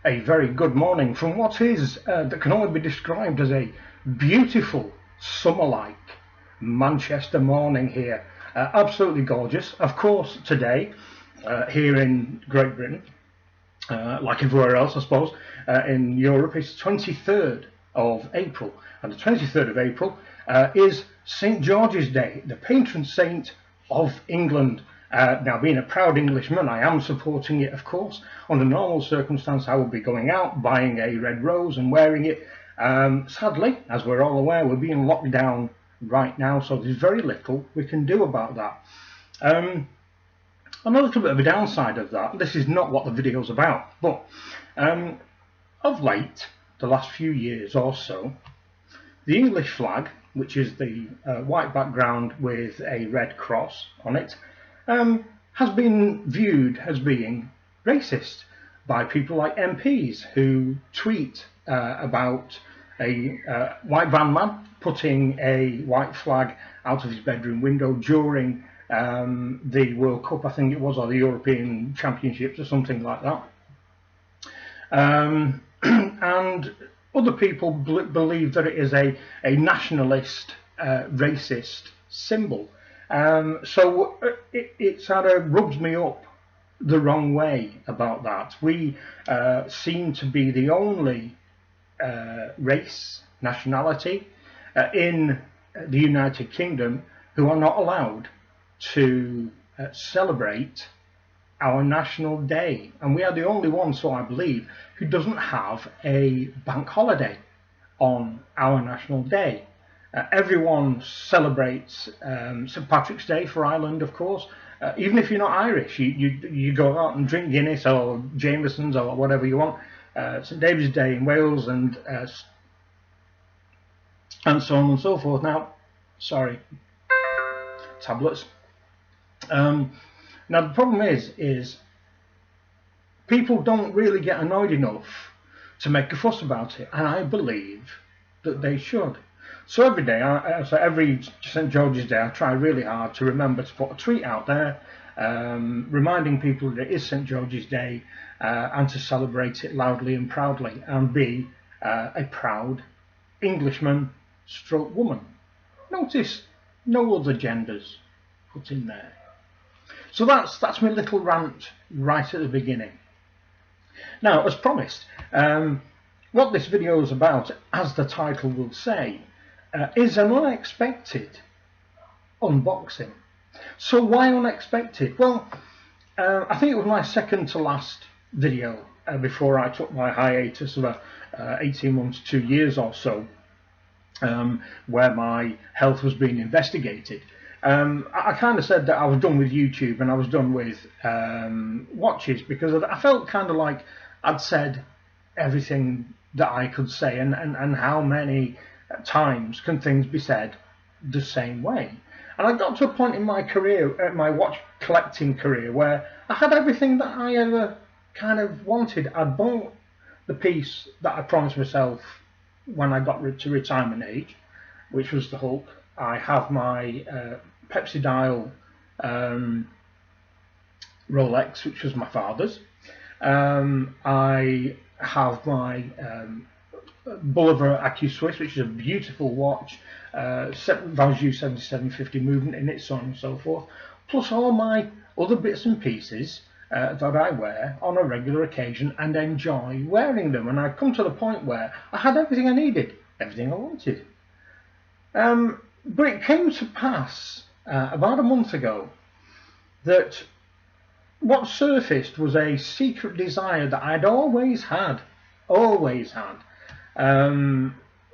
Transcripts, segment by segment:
a very good morning from what is that can only be described as a beautiful summer-like Manchester morning here. Absolutely gorgeous. Of course, today here in Great Britain, like everywhere else, I suppose, in Europe, it's 23rd of April, and the 23rd of April is St George's Day, the patron saint of England. Now, being a proud Englishman, I am supporting it, of course. Under normal circumstances, I would be going out, buying a red rose and wearing it. Sadly, as we're all aware, we're being locked down right now, so there's very little we can do about that. And a little bit of a downside of that, this is not what the video's about, but of late, the last few years or so, the English flag, which is the white background with a red cross on it, has been viewed as being racist by people like MPs who tweet about a white van man putting a white flag out of his bedroom window during the World Cup, I think it was, or the European Championships or something like that. And other people believe that it is a nationalist, racist symbol. So it sort of rubs me up the wrong way about that. We seem to be the only race, nationality in the United Kingdom who are not allowed to celebrate our national day, and we are the only one, so I believe, who doesn't have a bank holiday on our national day. Everyone celebrates St Patrick's Day for Ireland, of course. Even if you're not Irish, you go out and drink Guinness or Jameson's or whatever you want. St David's Day in Wales and so on and so forth. Now, sorry, tablets. Now the problem is people don't really get annoyed enough to make a fuss about it, and I believe that they should. So every day, so every St George's Day, I try really hard to remember to put a tweet out there reminding people that it is St George's Day and to celebrate it loudly and proudly and be a proud Englishman stroke woman. Notice no other genders put in there. So that's my little rant right at the beginning. Now, as promised, what this video is about, as the title will say, is an unexpected unboxing. So why unexpected? Well, I think it was my second to last video before I took my hiatus of 18 months, 2 years or so, where my health was being investigated. I kind of said that I was done with YouTube and I was done with watches, because I felt kind of like I'd said everything that I could say, and how many times can things be said the same way. And I got to a point in my career, my watch collecting career, where I had everything that I ever kind of wanted. I bought the piece that I promised myself when I got to retirement age, which was the Hulk. I have my Pepsi dial Rolex, which was my father's. I have my Bolivar AccuSwiss, which is a beautiful watch, Value 7750 movement in it, so on and so forth, plus all my other bits and pieces that I wear on a regular occasion and enjoy wearing them. And I'd come to the point where I had everything I needed, everything I wanted. But it came to pass about a month ago that what surfaced was a secret desire that I'd always had,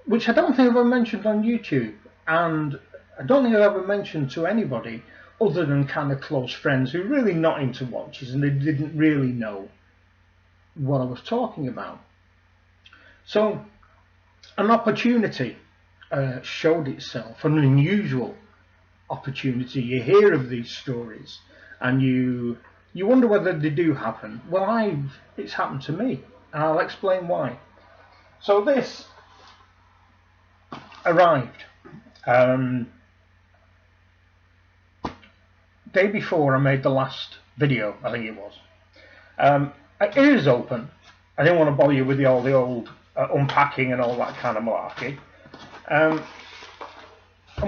which I don't think I've ever mentioned on YouTube, and I don't think I've ever mentioned to anybody other than kind of close friends who are really not into watches and they didn't really know what I was talking about. So an opportunity showed itself, an unusual opportunity. You hear of these stories and you wonder whether they do happen. Well, it's happened to me, and I'll explain why. So this arrived day before I made the last video, I think it was. It is open, I didn't want to bother you with all the old unpacking and all that kind of malarkey. And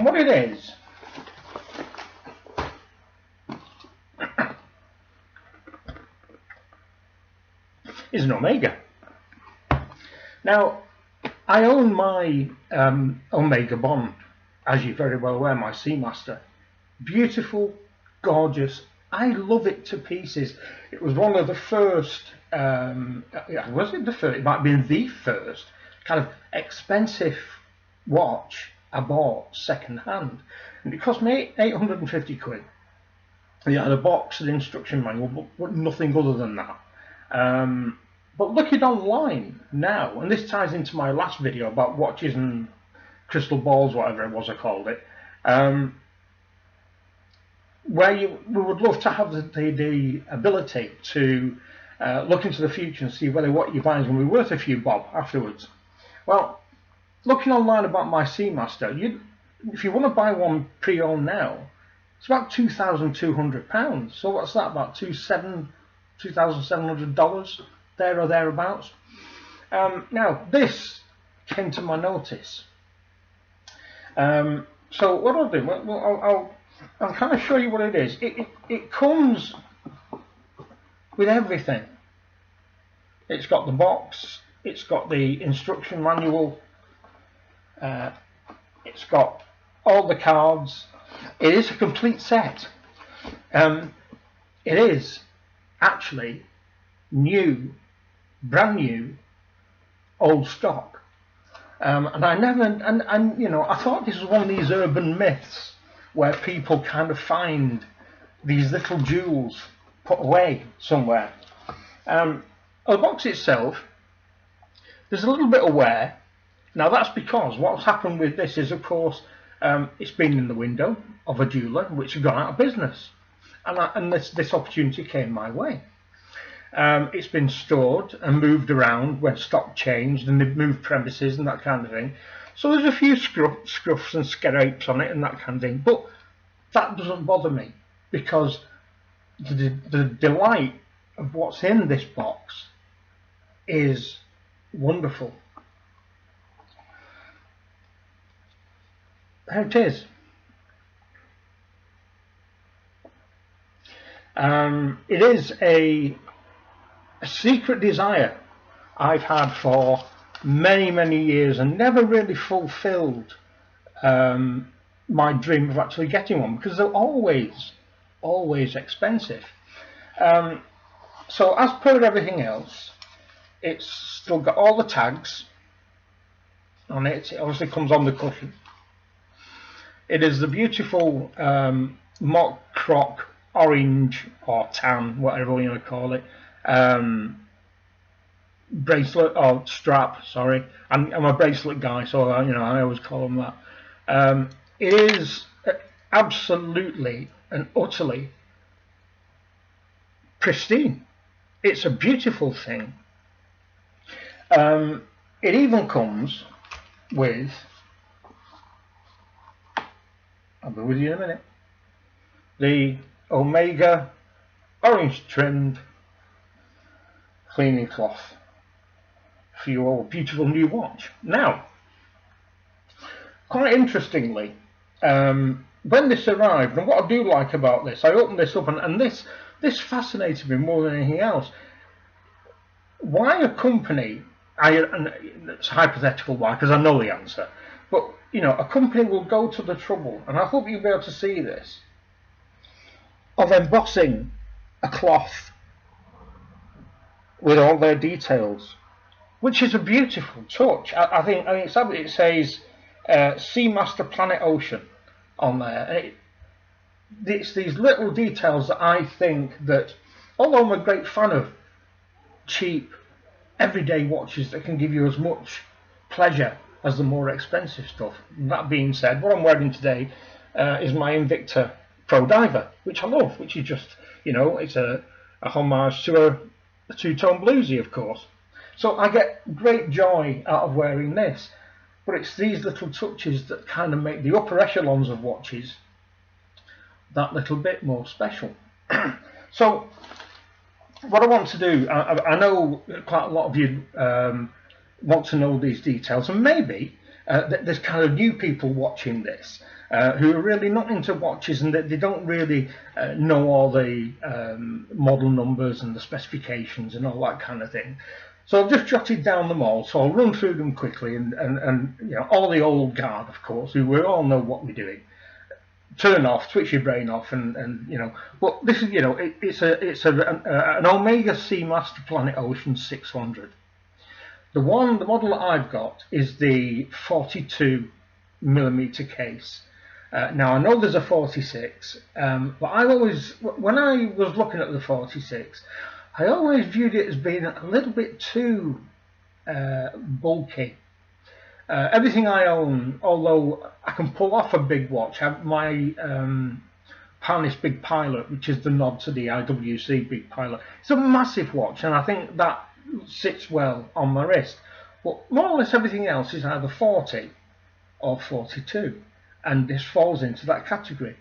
what it is an Omega. Now, I own my Omega Bond, as you're very well aware, my Seamaster. Beautiful, gorgeous. I love it to pieces. It was one of the first, was it the first? It might have been the first kind of expensive watch I bought second hand. And it cost me 850 quid. It had a box and instruction manual, but nothing other than that. But looking online now, and this ties into my last video about watches and crystal balls, whatever it was I called it, where we would love to have the ability to look into the future and see whether what you buy is going to be worth a few bob afterwards. Well, looking online about my Seamaster, if you want to buy one pre-owned now, it's about £2,200. So what's that, about $2,700, there or thereabouts. Now, this came to my notice. So what I'll do, I'll kind of show you what it is. It comes with everything. It's got the box, it's got the instruction manual, it's got all the cards. It is a complete set. It is actually new, brand new, old stock. And I never, and you know, I thought this was one of these urban myths where people kind of find these little jewels put away somewhere. The box itself, there's a little bit of wear. Now that's because what's happened with this is, of course, it's been in the window of a jeweler which had gone out of business, and this opportunity came my way. It's been stored and moved around when stock changed, and they've moved premises and that kind of thing. So there's a few scruffs and scrapes on it and that kind of thing, but that doesn't bother me, because the delight of what's in this box is wonderful. There it is. It is a secret desire I've had for many years and never really fulfilled my dream of actually getting one, because they're always expensive. So as per everything else, it's still got all the tags on it. It obviously comes on the cushion. It is the beautiful mock croc orange or tan, whatever you want to call it, bracelet or strap. Sorry, I'm a bracelet guy, so you know, I always call them that. It is absolutely and utterly pristine. It's a beautiful thing. It even comes with, I'll be with you in a minute, the Omega orange trimmed cleaning cloth for your beautiful new watch. Now, quite interestingly, when this arrived, and what I do like about this, I opened this up, and this fascinated me more than anything else. Why a company, and it's hypothetical why, because I know the answer, but you know, a company will go to the trouble, and I hope you'll be able to see this, of embossing a cloth with all their details, which is a beautiful touch. I think it says Seamaster Planet Ocean on there. It's these little details that I think that, although I'm a great fan of cheap, everyday watches that can give you as much pleasure as the more expensive stuff. That being said, what I'm wearing today is my Invicta Pro Diver, which I love, which is just, you know, it's a homage to a two-tone bluesy, of course. So I get great joy out of wearing this, but it's these little touches that kind of make the upper echelons of watches that little bit more special. So what I want to do, I know quite a lot of you want to know these details, and maybe there's kind of new people watching this who are really not into watches, and that they don't really know all the model numbers and the specifications and all that kind of thing. So I've just jotted down them all, so I'll run through them quickly, and you know, all the old guard, of course, who we all know what we're doing. Turn off, switch your brain off, and you know. Well, this is, you know, it's an Omega Seamaster Planet Ocean 600. The model that I've got is the 42mm case. Now I know there's a 46, but I always, when I was looking at the 46, I always viewed it as being a little bit too bulky. Everything I own, although I can pull off a big watch, my Panis Big Pilot, which is the nod to the IWC Big Pilot, it's a massive watch, and I think that sits well on my wrist. But more or less everything else is either 40 or 42, and this falls into that category.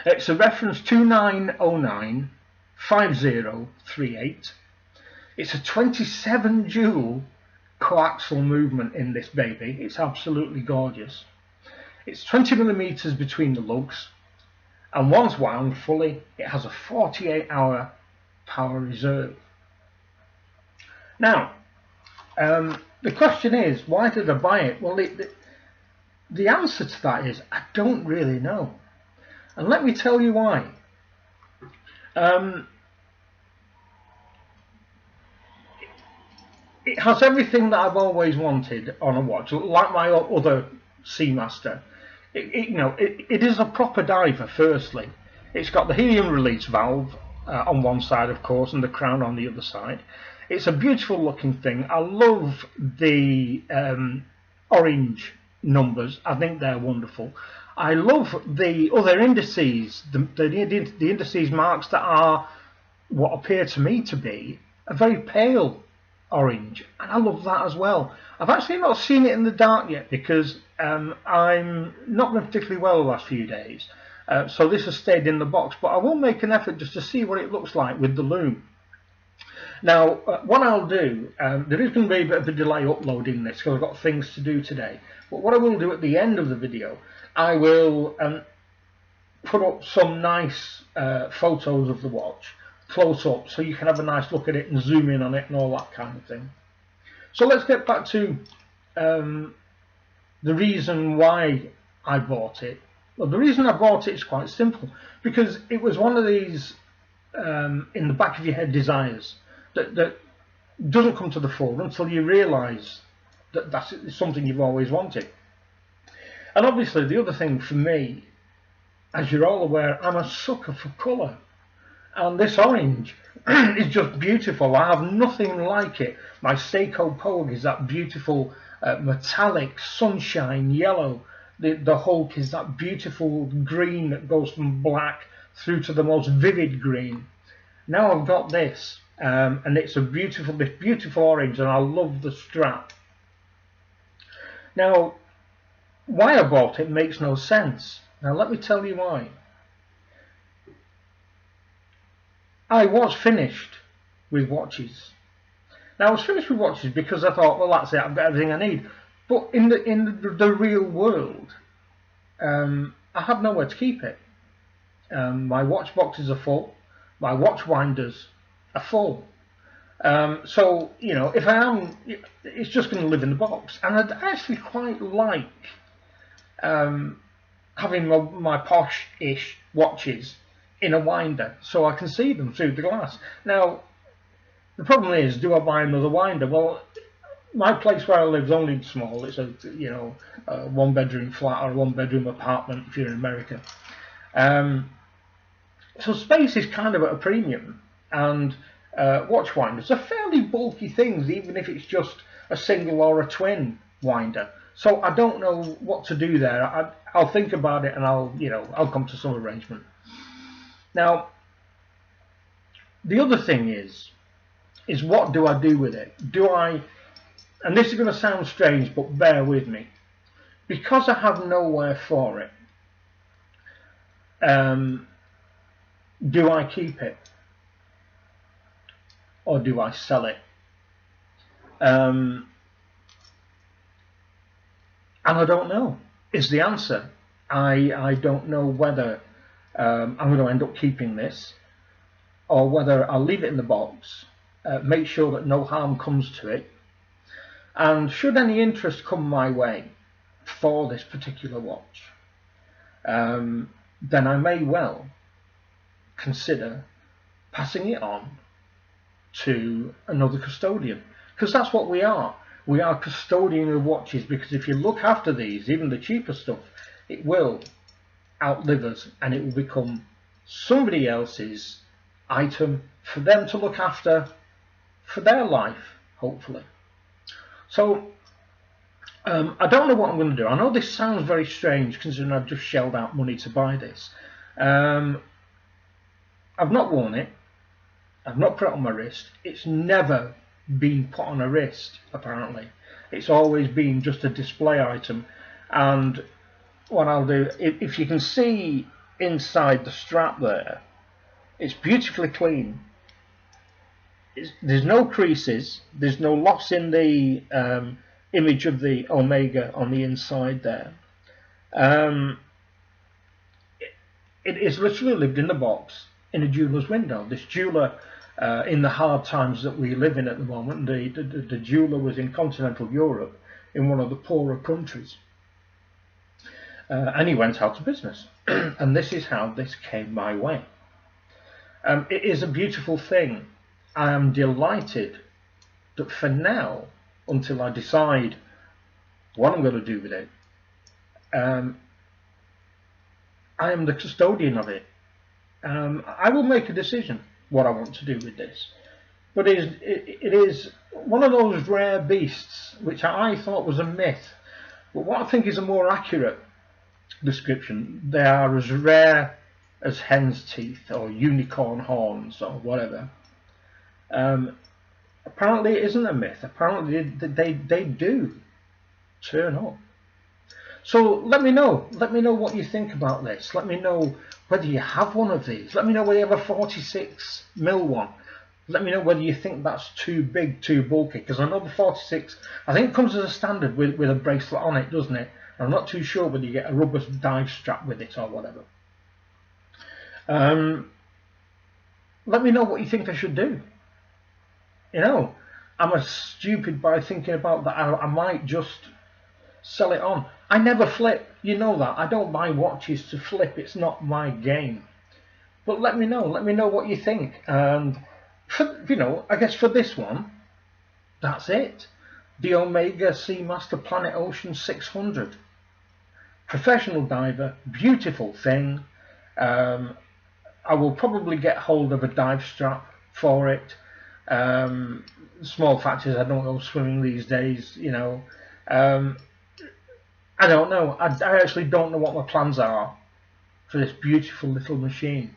It's a reference 2909 5038. It's a 27 jewel coaxial movement in this baby. It's absolutely gorgeous. It's 20mm between the lugs, and once wound fully, it has a 48-hour power reserve. Now, the question is, why did I buy it? Well, the answer to that is, I don't really know. And let me tell you why. It has everything that I've always wanted on a watch, like my other Seamaster. It is a proper diver, firstly. It's got the helium release valve on one side, of course, and the crown on the other side. It's a beautiful looking thing. I love the orange numbers. I think they're wonderful. I love the other indices, the indices marks that are what appear to me to be a very pale orange, and I love that as well. I've actually not seen it in the dark yet because I'm not been particularly well the last few days, so this has stayed in the box, but I will make an effort just to see what it looks like with the lume. Now, what I'll do, there is going to be a bit of a delay uploading this because I've got things to do today, but what I will do at the end of the video, I will put up some nice photos of the watch close up so you can have a nice look at it and zoom in on it and all that kind of thing. So let's get back to the reason why I bought it. Well, the reason I bought it is quite simple, because it was one of these in the back of your head desires that doesn't come to the fore until you realise that that's something you've always wanted. And obviously the other thing for me, as you're all aware, I'm a sucker for colour. And this orange is just beautiful. I have nothing like it. My Seiko Pogue is that beautiful metallic sunshine yellow. The Hulk is that beautiful green that goes from black through to the most vivid green. Now I've got this, and it's this beautiful orange, and I love the strap. Now, why I bought it makes no sense. Now let me tell you why. I was finished with watches. Now I was finished with watches because I thought, well, that's it, I've got everything I need. But in the real world, I have nowhere to keep it. My watch boxes are full. My watch winders are full. So, you know, if I am, it's just going to live in the box. And I'd actually quite like having my posh-ish watches in a winder so I can see them through the glass. Now, the problem is, do I buy another winder? Well, my place where I live is only small. It's a one-bedroom flat or a one-bedroom apartment if you're in America. So space is kind of at a premium, and watch winders are fairly bulky things, even if it's just a single or a twin winder. So I don't know what to do there. I'll think about it, and I'll come to some arrangement. Now, the other thing is what do I do with it? And this is going to sound strange, but bear with me. Because I have nowhere for it, do I keep it? or do I sell it? And I don't know is the answer. I don't know whether I'm going to end up keeping this, or whether I'll leave it in the box, make sure that no harm comes to it, and should any interest come my way for this particular watch, then I may well consider passing it on to another custodian, because that's what we are. We are custodian of watches, because if you look after these, even the cheaper stuff, it will outlive us and it will become somebody else's item for them to look after for their life, hopefully. So I don't know what I'm going to do. I know this sounds very strange considering I've just shelled out money to buy this. I've not worn it. I've not put it on my wrist. It's never been put on a wrist, apparently. It's always been just a display item. And what I'll do, if you can see inside the strap there, it's beautifully clean. There's no creases. There's no loss in the image of the Omega on the inside there. It is literally lived in the box in a jeweller's window. This jeweller, in the hard times that we live in at the moment, the jeweller was in continental Europe, in one of the poorer countries, and he went out of business. And this is how this came my way. It is a beautiful thing. I am delighted that for now, until I decide what I'm going to do with it, I am the custodian of it. I will make a decision what I want to do with this. But it is one of those rare beasts which I thought was a myth. But what I think is a more accurate description, they are as rare as hen's teeth or unicorn horns or whatever. Apparently it isn't a myth. Apparently they do turn up. So let me know what you think about this. Let me know whether you have one of these. Let me know whether you have a 46mm one. Let me know whether you think that's too big, too bulky, because I know the 46, I think it comes as a standard with a bracelet on it, doesn't it? I'm not too sure whether you get a rubber dive strap with it or whatever. Let me know what you think I should do. You know, I'm a stupid by thinking about that. I might just sell it on. I never flip, you know that. I don't buy watches to flip. It's not my game. But let me know what you think. And for, I guess for this one, that's it. The Omega Seamaster Planet Ocean 600. Professional diver, beautiful thing. I will probably get hold of a dive strap for it. Small fact is I don't go swimming these days, I don't know. I actually don't know what my plans are for this beautiful little machine.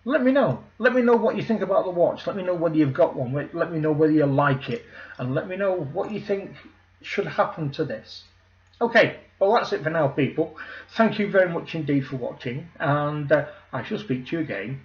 Let me know. Let me know what you think about the watch. Let me know whether you've got one. Let me know whether you like it. And let me know what you think should happen to this. Okay, well that's it for now, people. Thank you very much indeed for watching. And I shall speak to you again